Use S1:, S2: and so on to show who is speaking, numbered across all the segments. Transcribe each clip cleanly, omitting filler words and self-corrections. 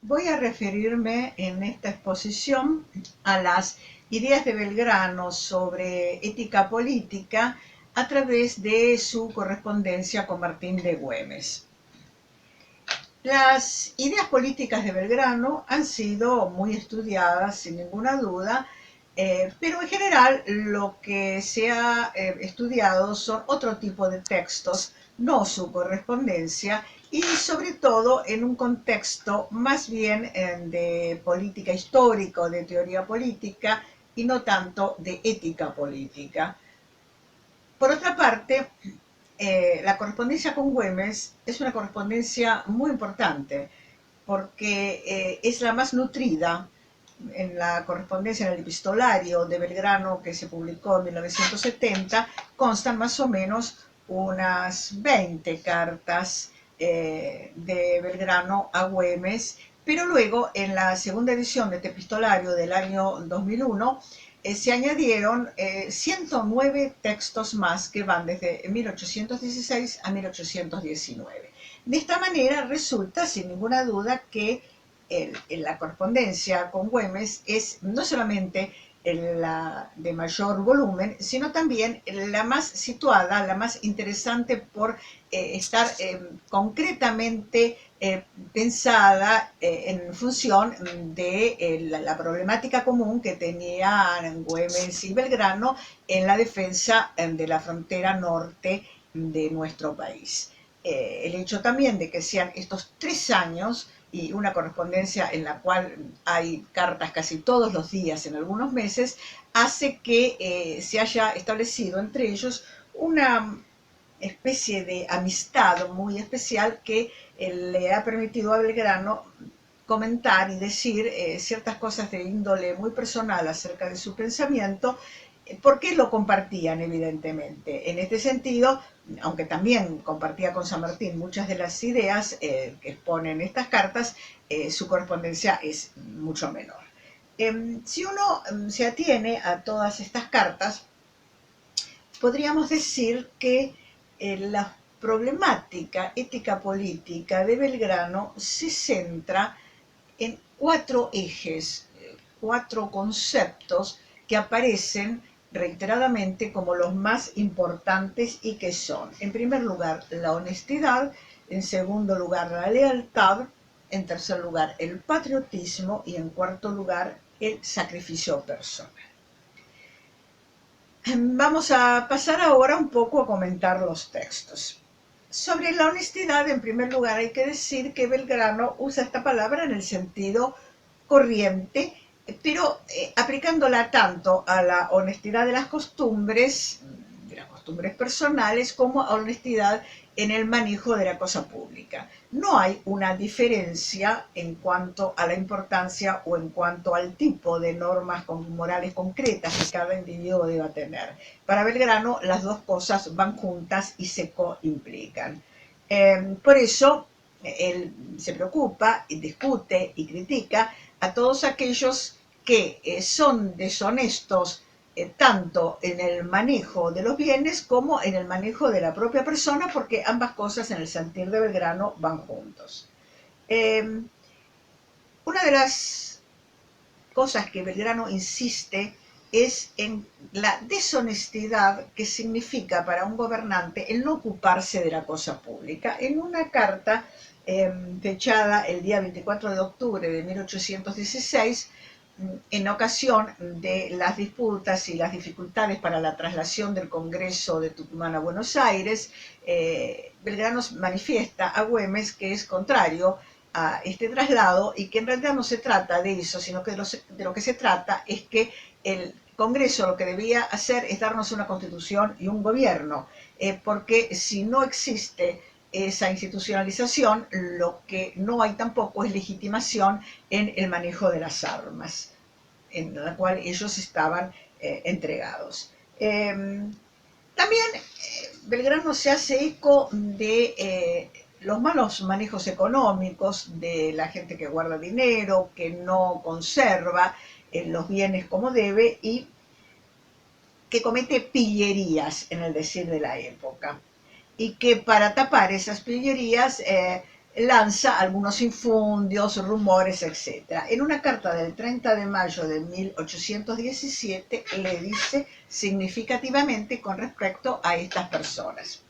S1: Voy a referirme en esta exposición a las ideas de Belgrano sobre ética política a través de su correspondencia con Martín de Güemes. Las ideas políticas de Belgrano han sido muy estudiadas, sin ninguna duda, pero en general lo que se ha estudiado son otro tipo de textos, no su correspondencia, y sobre todo en un contexto más bien de política histórica o de teoría política y no tanto de ética política. Por otra parte, la correspondencia con Güemes es una correspondencia muy importante porque es la más nutrida. En la correspondencia, en el epistolario de Belgrano que se publicó en 1970, constan más o menos unas 20 cartas de Belgrano a Güemes, pero luego en la segunda edición de este epistolario del año 2001 se añadieron 109 textos más que van desde 1816 a 1819. De esta manera resulta sin ninguna duda que la correspondencia con Güemes es no solamente la de mayor volumen, sino también la más situada, la más interesante por estar concretamente pensada en función de la problemática común que tenían Güemes y Belgrano en la defensa de la frontera norte de nuestro país. El hecho también de que sean estos 3 años y una correspondencia en la cual hay cartas casi todos los días en algunos meses, hace que se haya establecido entre ellos una especie de amistad muy especial que le ha permitido a Belgrano comentar y decir ciertas cosas de índole muy personal acerca de su pensamiento, porque lo compartían evidentemente. En este sentido, aunque también compartía con San Martín muchas de las ideas que exponen estas cartas, su correspondencia es mucho menor. Si uno se atiene a todas estas cartas, podríamos decir que la problemática ética política de Belgrano se centra en 4 ejes, 4 conceptos que aparecen reiteradamente como los más importantes y que son, en primer lugar, la honestidad, en segundo lugar, la lealtad, en tercer lugar, el patriotismo y en cuarto lugar, el sacrificio personal. Vamos a pasar ahora un poco a comentar los textos. Sobre la honestidad, en primer lugar, hay que decir que Belgrano usa esta palabra en el sentido corriente, pero aplicándola tanto a la honestidad de las costumbres personales, como a honestidad en el manejo de la cosa pública. No hay una diferencia en cuanto a la importancia o en cuanto al tipo de normas morales concretas que cada individuo deba tener. Para Belgrano, las dos cosas van juntas y se coimplican. Por eso, él se preocupa, y discute y critica a todos aquellos que son deshonestos tanto en el manejo de los bienes como en el manejo de la propia persona, porque ambas cosas en el sentir de Belgrano van juntos. Eh, una de las cosas que Belgrano insiste es en la deshonestidad que significa para un gobernante el no ocuparse de la cosa pública. En una carta fechada el día 24 de octubre de 1816, en ocasión de las disputas y las dificultades para la traslación del Congreso de Tucumán a Buenos Aires, Belgrano manifiesta a Güemes que es contrario a este traslado y que en realidad no se trata de eso, sino que de lo que se trata es que el Congreso lo que debía hacer es darnos una constitución y un gobierno, porque si no existe esa institucionalización, lo que no hay tampoco es legitimación en el manejo de las armas, en la cual ellos estaban entregados. También Belgrano se hace eco de los malos manejos económicos, de la gente que guarda dinero, que no conserva los bienes como debe y que comete pillerías en el decir de la época. Y que para tapar esas pillerías lanza algunos infundios, rumores, etc. En una carta del 30 de mayo de 1817 le dice significativamente con respecto a estas personas: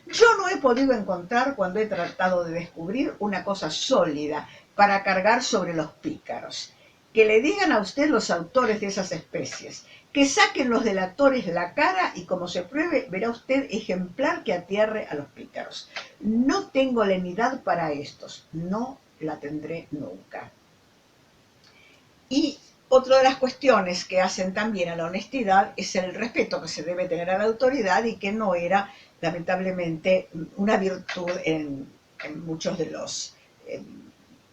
S1: yo no he podido encontrar, cuando he tratado de descubrir, una cosa sólida para cargar sobre los pícaros. Que le digan a usted los autores de esas especies, que saquen los delatores la cara y, como se pruebe, verá usted ejemplar que atierre a los pícaros. No tengo lenidad para estos, no la tendré nunca. Y otra de las cuestiones que hacen también a la honestidad es el respeto que se debe tener a la autoridad, y que no era, lamentablemente, una virtud en muchos de los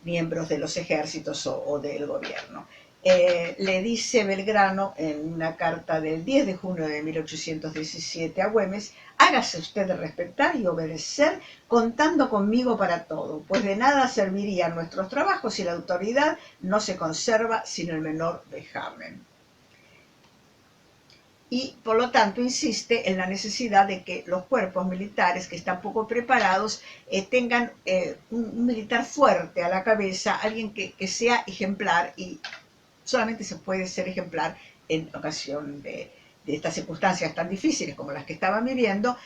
S1: miembros de los ejércitos o del gobierno. Le dice Belgrano en una carta del 10 de junio de 1817 a Güemes: hágase usted respetar y obedecer, contando conmigo para todo, pues de nada servirían nuestros trabajos si la autoridad no se conserva sin el menor vejamen. Y por lo tanto insiste en la necesidad de que los cuerpos militares que están poco preparados tengan un militar fuerte a la cabeza, alguien que sea ejemplar, y solamente se puede ser ejemplar en ocasión de estas circunstancias tan difíciles como las que estaban viviendo,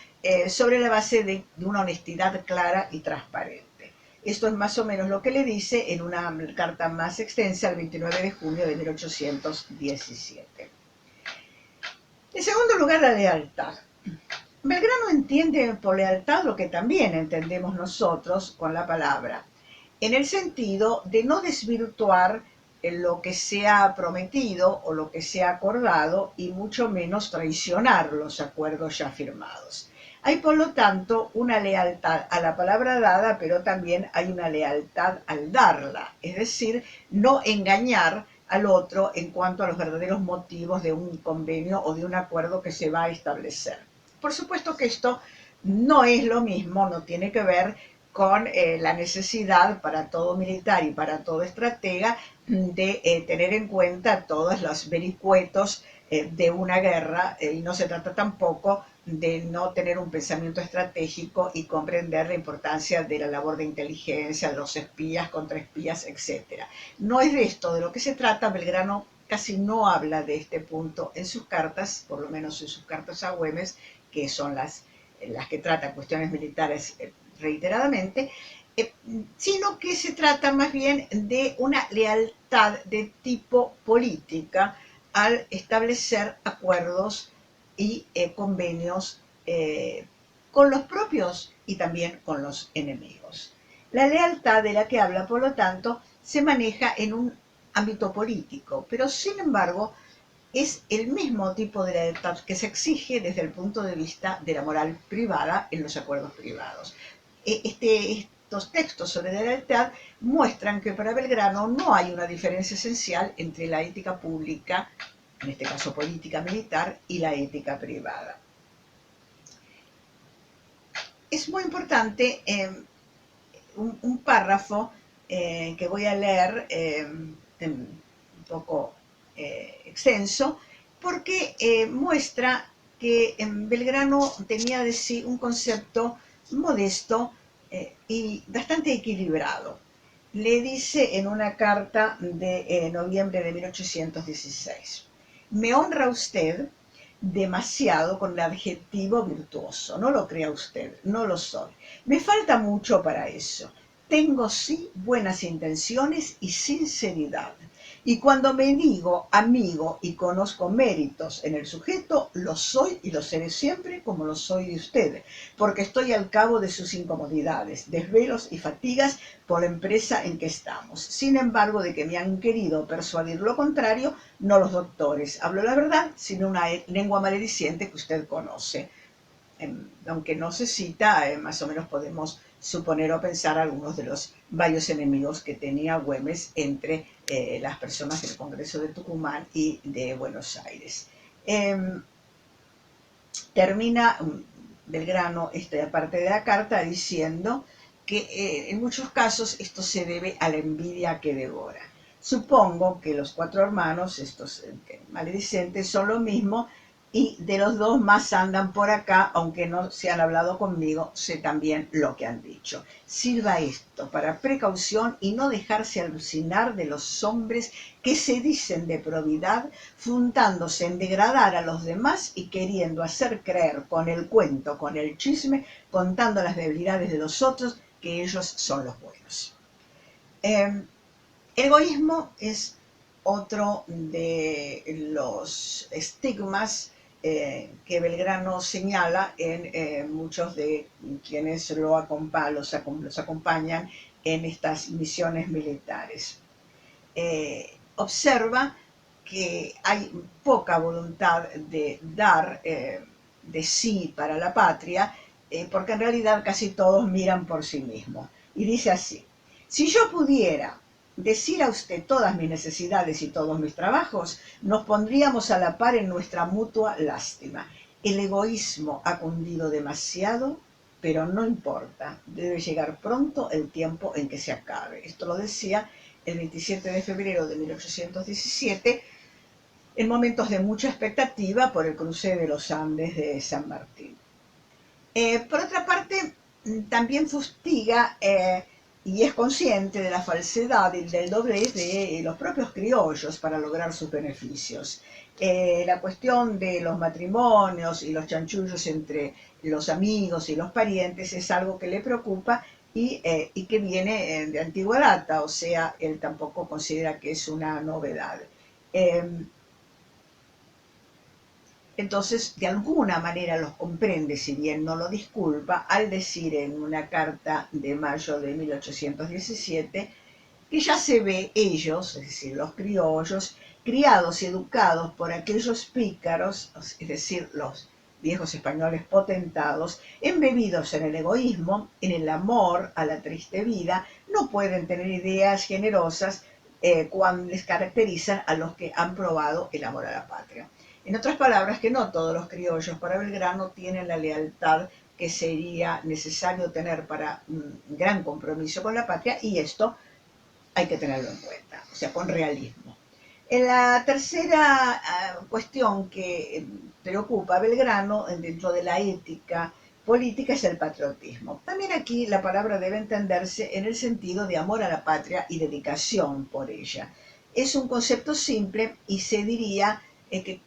S1: sobre la base de una honestidad clara y transparente. Esto es más o menos lo que le dice en una carta más extensa el 29 de junio de 1817. En segundo lugar, la lealtad. Belgrano entiende por lealtad lo que también entendemos nosotros con la palabra, en el sentido de no desvirtuar lo que se ha prometido o lo que se ha acordado, y mucho menos traicionar los acuerdos ya firmados. Hay, por lo tanto, una lealtad a la palabra dada, pero también hay una lealtad al darla, es decir, no engañar al otro en cuanto a los verdaderos motivos de un convenio o de un acuerdo que se va a establecer. Por supuesto que esto no es lo mismo, no tiene que ver con la necesidad para todo militar y para todo estratega de tener en cuenta todos los vericuetos de una guerra, y no se trata tampoco de no tener un pensamiento estratégico y comprender la importancia de la labor de inteligencia, de los espías, contraespías, etc. No es de esto de lo que se trata. Belgrano casi no habla de este punto en sus cartas, por lo menos en sus cartas a Güemes, que son las que tratan cuestiones militares reiteradamente, sino que se trata más bien de una lealtad de tipo política al establecer acuerdos y convenios con los propios y también con los enemigos. La lealtad de la que habla, por lo tanto, se maneja en un ámbito político, pero sin embargo es el mismo tipo de lealtad que se exige desde el punto de vista de la moral privada en los acuerdos privados. Estos textos sobre la lealtad muestran que para Belgrano no hay una diferencia esencial entre la ética pública, en este caso política militar, y la ética privada. Es muy importante un párrafo que voy a leer, un poco extenso, porque muestra que Belgrano tenía de sí un concepto modesto y bastante equilibrado. Le dice en una carta de noviembre de 1816: me honra usted demasiado con el adjetivo virtuoso. No lo crea usted, no lo soy. Me falta mucho para eso. Tengo sí buenas intenciones y sinceridad. Y cuando me digo amigo y conozco méritos en el sujeto, lo soy y lo seré siempre como lo soy de usted, porque estoy al cabo de sus incomodidades, desvelos y fatigas por la empresa en que estamos. Sin embargo, de que me han querido persuadir lo contrario, no los doctores. Hablo la verdad, sino una lengua malediciente que usted conoce. Aunque no se cita, más o menos podemos suponer o pensar algunos de los varios enemigos que tenía Güemes entre las personas del Congreso de Tucumán y de Buenos Aires. Termina Belgrano esta parte de la carta diciendo que en muchos casos esto se debe a la envidia que devora. Supongo que los cuatro hermanos, estos maledicentes, son lo mismo, y de los dos más andan por acá, aunque no se han hablado conmigo, sé también lo que han dicho. Sirva esto para precaución y no dejarse alucinar de los hombres que se dicen de probidad, fundándose en degradar a los demás y queriendo hacer creer con el cuento, con el chisme, contando las debilidades de los otros, que ellos son los buenos. El egoísmo es otro de los estigmas que Belgrano señala en muchos de quienes los acompañan en estas misiones militares. Observa que hay poca voluntad de dar de sí para la patria, porque en realidad casi todos miran por sí mismos. Y dice así: si yo pudiera decir a usted todas mis necesidades y todos mis trabajos, nos pondríamos a la par en nuestra mutua lástima. El egoísmo ha cundido demasiado, pero no importa, debe llegar pronto el tiempo en que se acabe. Esto lo decía el 27 de febrero de 1817, en momentos de mucha expectativa por el cruce de los Andes de San Martín. Por otra parte, también fustiga y es consciente de la falsedad y del doblez de los propios criollos para lograr sus beneficios. La cuestión de los matrimonios y los chanchullos entre los amigos y los parientes es algo que le preocupa y que viene de antigua data, o sea, él tampoco considera que es una novedad. Entonces, de alguna manera los comprende, si bien no lo disculpa, al decir en una carta de mayo de 1817 que ya se ve ellos, es decir, los criollos, criados y educados por aquellos pícaros, es decir, los viejos españoles potentados, embebidos en el egoísmo, en el amor a la triste vida, no pueden tener ideas generosas cuando les caracterizan a los que han probado el amor a la patria. En otras palabras, que no todos los criollos para Belgrano tienen la lealtad que sería necesario tener para un gran compromiso con la patria, y esto hay que tenerlo en cuenta, o sea, con realismo. En la tercera cuestión que preocupa a Belgrano dentro de la ética política es el patriotismo. También aquí la palabra debe entenderse en el sentido de amor a la patria y dedicación por ella. Es un concepto simple y se diría que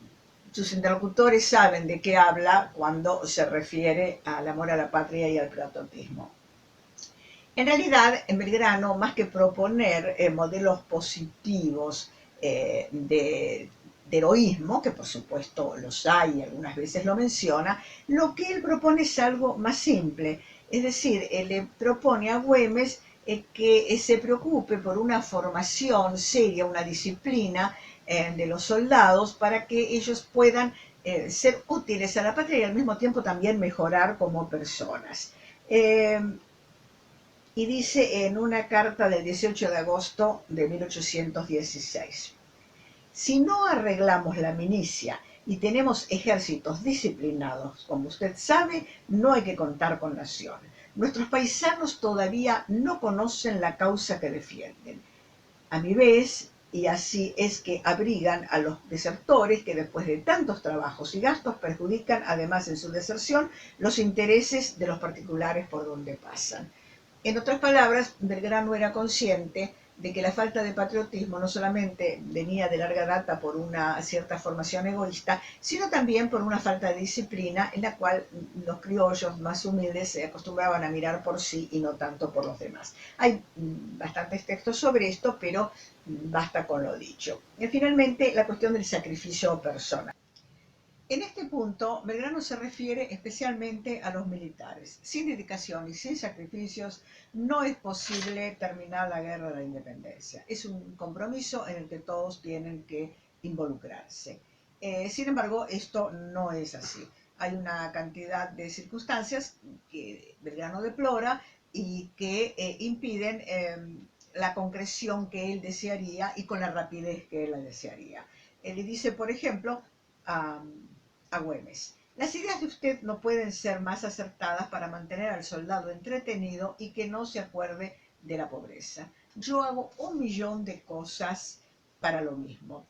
S1: sus interlocutores saben de qué habla cuando se refiere al amor a la patria y al patriotismo. En realidad, en Belgrano, más que proponer modelos positivos de heroísmo, que por supuesto los hay y algunas veces lo menciona, lo que él propone es algo más simple. Es decir, él le propone a Güemes que se preocupe por una formación seria, una disciplina de los soldados para que ellos puedan ser útiles a la patria y al mismo tiempo también mejorar como personas. Y dice en una carta del 18 de agosto de 1816: si no arreglamos la milicia y tenemos ejércitos disciplinados, como usted sabe, no hay que contar con nación. Nuestros paisanos todavía no conocen la causa que defienden. A mi vez, y así es que abrigan a los desertores que después de tantos trabajos y gastos perjudican además en su deserción los intereses de los particulares por donde pasan. En otras palabras, Belgrano era consciente de que la falta de patriotismo no solamente venía de larga data por una cierta formación egoísta, sino también por una falta de disciplina en la cual los criollos más humildes se acostumbraban a mirar por sí y no tanto por los demás. Hay bastantes textos sobre esto, pero basta con lo dicho. Y finalmente, la cuestión del sacrificio personal. En este punto, Belgrano se refiere especialmente a los militares. Sin dedicación y sin sacrificios no es posible terminar la guerra de la independencia. Es un compromiso en el que todos tienen que involucrarse. Sin embargo, esto no es así. Hay una cantidad de circunstancias que Belgrano deplora y que impiden la concreción que él desearía y con la rapidez que él la desearía. Él dice, por ejemplo, a Güemes: las ideas de usted no pueden ser más acertadas para mantener al soldado entretenido y que no se acuerde de la pobreza. Yo hago 1.000.000 de cosas para lo mismo.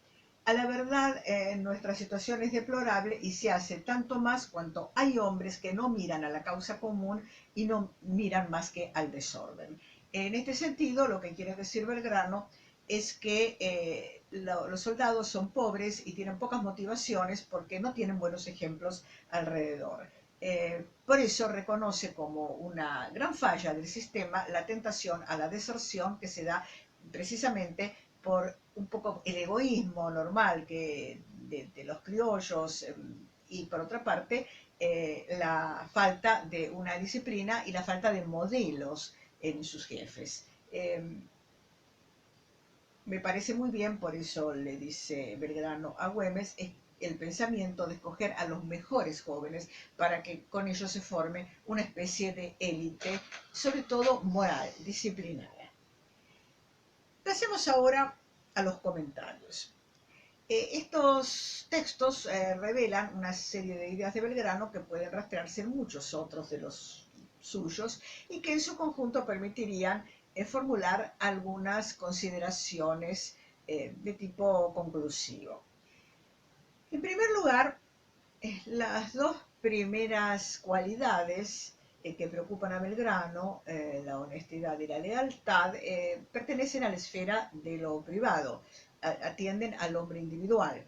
S1: A la verdad, nuestra situación es deplorable y se hace tanto más cuanto hay hombres que no miran a la causa común y no miran más que al desorden. En este sentido, lo que quiere decir Belgrano es que los soldados son pobres y tienen pocas motivaciones porque no tienen buenos ejemplos alrededor. Por eso reconoce como una gran falla del sistema la tentación a la deserción que se da precisamente por un poco el egoísmo normal de los criollos y por otra parte la falta de una disciplina y la falta de modelos en sus jefes. Me parece muy bien, por eso le dice Belgrano a Güemes, el pensamiento de escoger a los mejores jóvenes para que con ellos se forme una especie de élite, sobre todo moral, disciplinada. Pasemos ahora a los comentarios. Estos textos revelan una serie de ideas de Belgrano que pueden rastrearse en muchos otros de los suyos y que en su conjunto permitirían formular algunas consideraciones de tipo conclusivo. En primer lugar, las dos primeras cualidades que preocupan a Belgrano, la honestidad y la lealtad, pertenecen a la esfera de lo privado, atienden al hombre individual.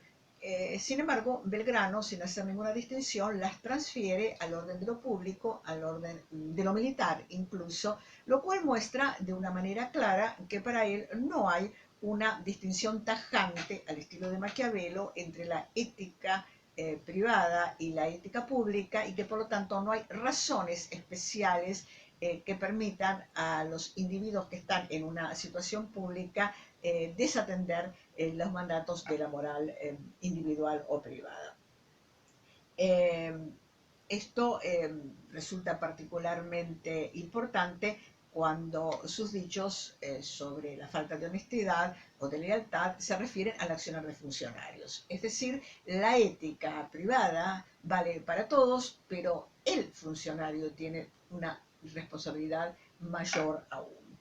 S1: Sin embargo, Belgrano, sin hacer ninguna distinción, las transfiere al orden de lo público, al orden de lo militar incluso, lo cual muestra de una manera clara que para él no hay una distinción tajante al estilo de Maquiavelo entre la ética privada y la ética pública y que por lo tanto no hay razones especiales que permitan a los individuos que están en una situación pública desatender los mandatos de la moral individual o privada. Esto resulta particularmente importante cuando sus dichos sobre la falta de honestidad o de lealtad se refieren al accionar de funcionarios. Es decir, la ética privada vale para todos, pero el funcionario tiene una responsabilidad mayor aún.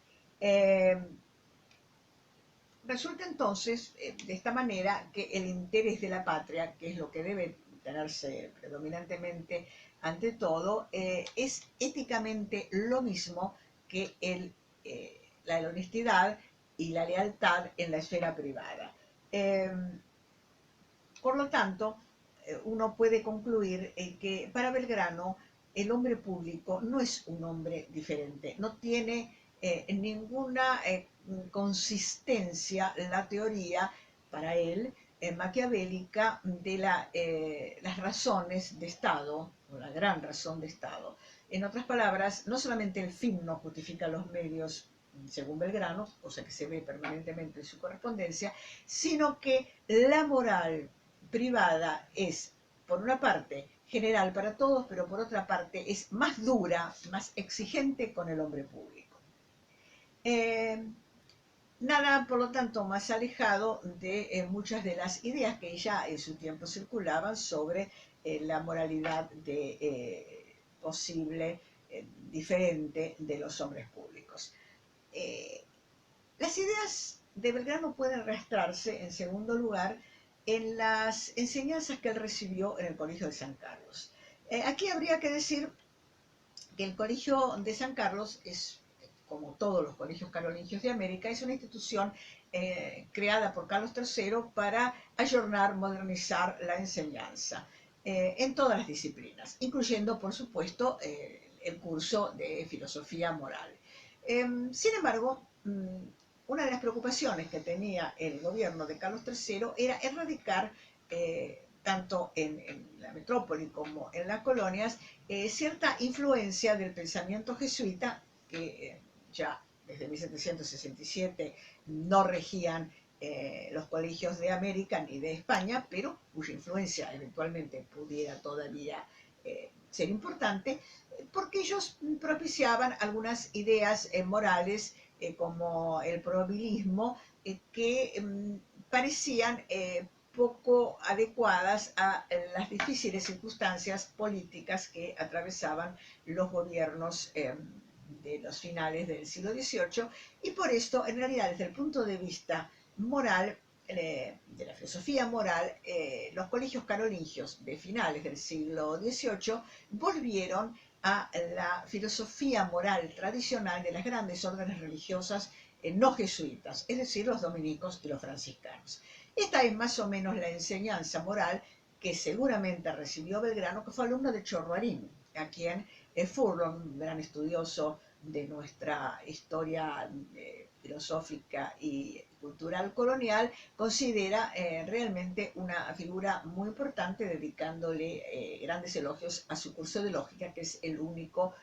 S1: Resulta entonces, de esta manera, que el interés de la patria, que es lo que debe tenerse predominantemente ante todo, es éticamente lo mismo que la honestidad y la lealtad en la esfera privada. Por lo tanto, uno puede concluir que para Belgrano el hombre público no es un hombre diferente, no tiene ninguna consistencia la teoría para él maquiavélica de las razones de Estado, o la gran razón de Estado. En otras palabras, no solamente el fin no justifica los medios, según Belgrano, cosa que se ve permanentemente en su correspondencia, sino que la moral privada es, por una parte, general para todos, pero por otra parte es más dura, más exigente con el hombre público. Nada, por lo tanto, más alejado de muchas de las ideas que ya en su tiempo circulaban sobre la moralidad posible, diferente de los hombres públicos. Las ideas de Belgrano pueden arrastrarse, en segundo lugar, en las enseñanzas que él recibió en el Colegio de San Carlos. Aquí habría que decir que el Colegio de San Carlos es, como todos los colegios carolingios de América, es una institución creada por Carlos III para ayornar, modernizar la enseñanza en todas las disciplinas, incluyendo, por supuesto, el curso de filosofía moral. Sin embargo, una de las preocupaciones que tenía el gobierno de Carlos III era erradicar, tanto en la metrópoli como en las colonias, cierta influencia del pensamiento jesuita que ya desde 1767 no regían los colegios de América ni de España, pero cuya influencia eventualmente pudiera todavía ser importante, porque ellos propiciaban algunas ideas morales como el probabilismo que parecían poco adecuadas a las difíciles circunstancias políticas que atravesaban los gobiernos de los finales del siglo XVIII, y por esto, en realidad, desde el punto de vista moral, de la filosofía moral, los colegios carolingios de finales del siglo XVIII volvieron a la filosofía moral tradicional de las grandes órdenes religiosas no jesuitas, es decir, los dominicos y los franciscanos. Esta es más o menos la enseñanza moral que seguramente recibió Belgrano, que fue alumno de Chorroarín, a quien Furlong, un gran estudioso de nuestra historia filosófica y cultural colonial, considera realmente una figura muy importante, dedicándole grandes elogios a su curso de lógica, que es el único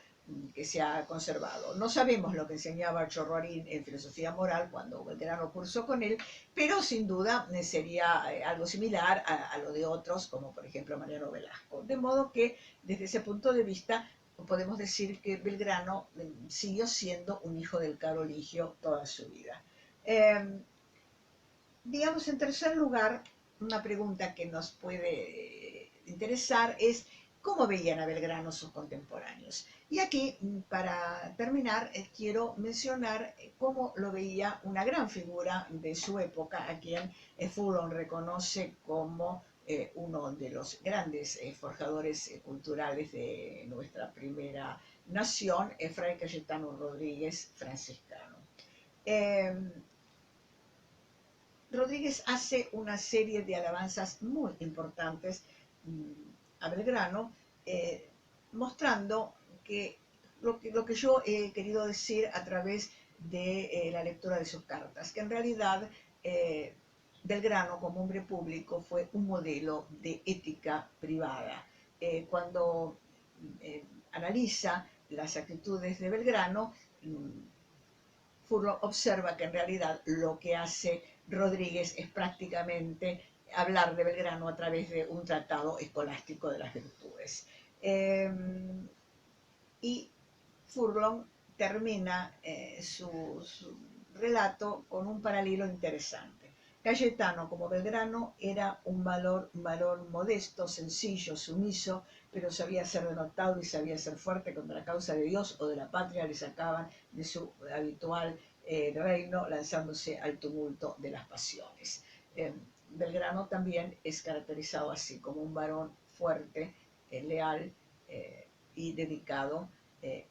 S1: que se ha conservado. No sabemos lo que enseñaba Chorroarín en filosofía moral cuando Belgrano cursó con él, pero sin duda sería algo similar a lo de otros, como por ejemplo Mariano Velasco. De modo que desde ese punto de vista podemos decir que Belgrano siguió siendo un hijo del Carolingio toda su vida. Digamos, en tercer lugar, una pregunta que nos puede interesar es cómo veían a Belgrano sus contemporáneos. Y aquí, para terminar, quiero mencionar cómo lo veía una gran figura de su época, a quien Furlong reconoce como uno de los grandes forjadores culturales de nuestra primera nación, Fray Cayetano Rodríguez, franciscano. Rodríguez hace una serie de alabanzas muy importantes a Belgrano, mostrando que lo que yo he querido decir a través de la lectura de sus cartas, que en realidad Belgrano como hombre público fue un modelo de ética privada. Cuando analiza las actitudes de Belgrano, Furlong observa que en realidad lo que hace Rodríguez es prácticamente hablar de Belgrano a través de un tratado escolástico de las virtudes. Y Furlong termina su relato con un paralelo interesante. Cayetano, como Belgrano, era un varón modesto, sencillo, sumiso, pero sabía ser denotado y sabía ser fuerte contra la causa de Dios o de la patria, le sacaban de su habitual reino, lanzándose al tumulto de las pasiones. Belgrano también es caracterizado así, como un varón fuerte, leal y dedicado,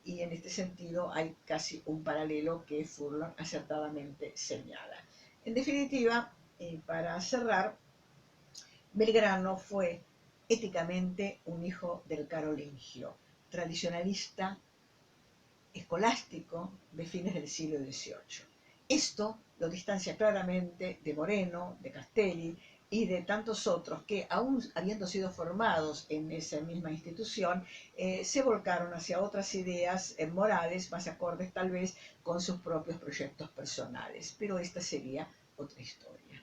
S1: y en este sentido hay casi un paralelo que Furlong acertadamente señala. En definitiva, para cerrar, Belgrano fue éticamente un hijo del carolingio, tradicionalista, escolástico de fines del siglo XVIII. Esto lo distancia claramente de Moreno, de Castelli y de tantos otros que, aún habiendo sido formados en esa misma institución, se volcaron hacia otras ideas morales más acordes tal vez con sus propios proyectos personales. Pero esta sería otra historia.